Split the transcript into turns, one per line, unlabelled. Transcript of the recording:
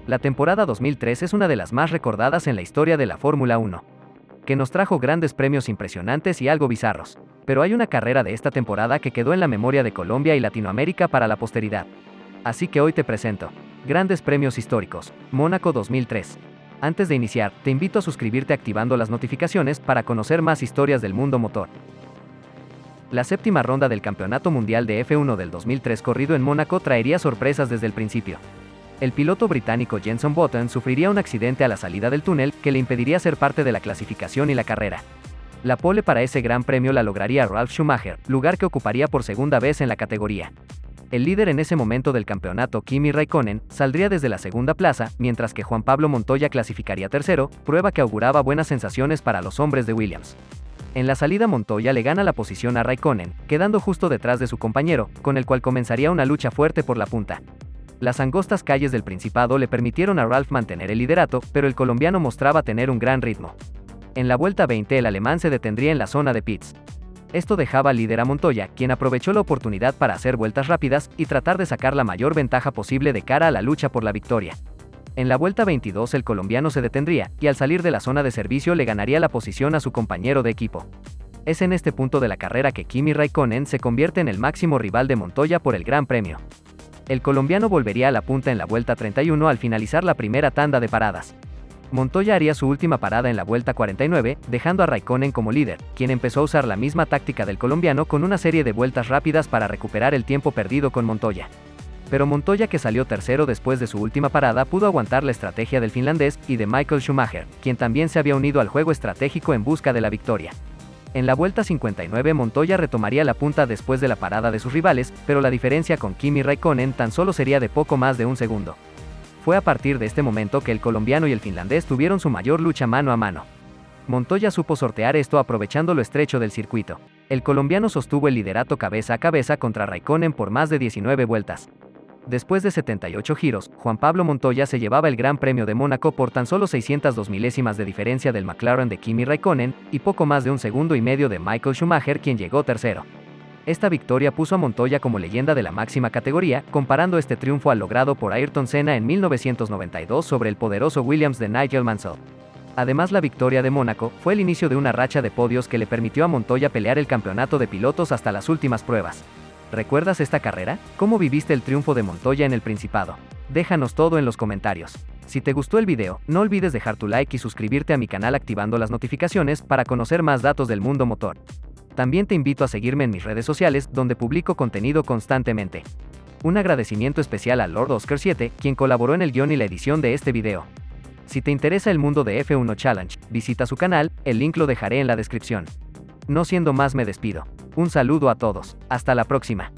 La temporada 2003 es una de las más recordadas en la historia de la Fórmula 1, que nos trajo grandes premios impresionantes y algo bizarros. Pero hay una carrera de esta temporada que quedó en la memoria de Colombia y Latinoamérica para la posteridad. Así que hoy te presento Grandes Premios Históricos, Mónaco 2003. Antes de iniciar, te invito a suscribirte activando las notificaciones para conocer más historias del mundo motor. La séptima ronda del Campeonato Mundial de F1 del 2003 corrido en Mónaco traería sorpresas desde el principio. El piloto británico Jenson Button sufriría un accidente a la salida del túnel que le impediría ser parte de la clasificación y la carrera. La pole para ese gran premio la lograría Ralf Schumacher, lugar que ocuparía por segunda vez en la categoría. El líder en ese momento del campeonato, Kimi Raikkonen, saldría desde la segunda plaza, mientras que Juan Pablo Montoya clasificaría tercero, prueba que auguraba buenas sensaciones para los hombres de Williams. En la salida Montoya le gana la posición a Raikkonen, quedando justo detrás de su compañero, con el cual comenzaría una lucha fuerte por la punta. Las angostas calles del Principado le permitieron a Ralf mantener el liderato, pero el colombiano mostraba tener un gran ritmo. En la vuelta 20 el alemán se detendría en la zona de pits. Esto dejaba líder a Montoya, quien aprovechó la oportunidad para hacer vueltas rápidas y tratar de sacar la mayor ventaja posible de cara a la lucha por la victoria. En la vuelta 22 el colombiano se detendría, y al salir de la zona de servicio le ganaría la posición a su compañero de equipo. Es en este punto de la carrera que Kimi Raikkonen se convierte en el máximo rival de Montoya por el Gran Premio. El colombiano volvería a la punta en la vuelta 31 al finalizar la primera tanda de paradas. Montoya haría su última parada en la vuelta 49, dejando a Raikkonen como líder, quien empezó a usar la misma táctica del colombiano con una serie de vueltas rápidas para recuperar el tiempo perdido con Montoya. Pero Montoya, que salió tercero después de su última parada, pudo aguantar la estrategia del finlandés y de Michael Schumacher, quien también se había unido al juego estratégico en busca de la victoria. En la vuelta 59 Montoya retomaría la punta después de la parada de sus rivales, pero la diferencia con Kimi Raikkonen tan solo sería de poco más de un segundo. Fue a partir de este momento que el colombiano y el finlandés tuvieron su mayor lucha mano a mano. Montoya supo sortear esto aprovechando lo estrecho del circuito. El colombiano sostuvo el liderato cabeza a cabeza contra Raikkonen por más de 19 vueltas. Después de 78 giros, Juan Pablo Montoya se llevaba el Gran Premio de Mónaco por tan solo 602 milésimas de diferencia del McLaren de Kimi Raikkonen, y poco más de un segundo y medio de Michael Schumacher, quien llegó tercero. Esta victoria puso a Montoya como leyenda de la máxima categoría, comparando este triunfo al logrado por Ayrton Senna en 1992 sobre el poderoso Williams de Nigel Mansell. Además, la victoria de Mónaco fue el inicio de una racha de podios que le permitió a Montoya pelear el campeonato de pilotos hasta las últimas pruebas. ¿Recuerdas esta carrera? ¿Cómo viviste el triunfo de Montoya en el Principado? Déjanos todo en los comentarios. Si te gustó el video, no olvides dejar tu like y suscribirte a mi canal activando las notificaciones para conocer más datos del mundo motor. También te invito a seguirme en mis redes sociales, donde publico contenido constantemente. Un agradecimiento especial a Lord Oscar 7, quien colaboró en el guión y la edición de este video. Si te interesa el mundo de F1 Challenge, visita su canal, el link lo dejaré en la descripción. No siendo más, me despido. Un saludo a todos. Hasta la próxima.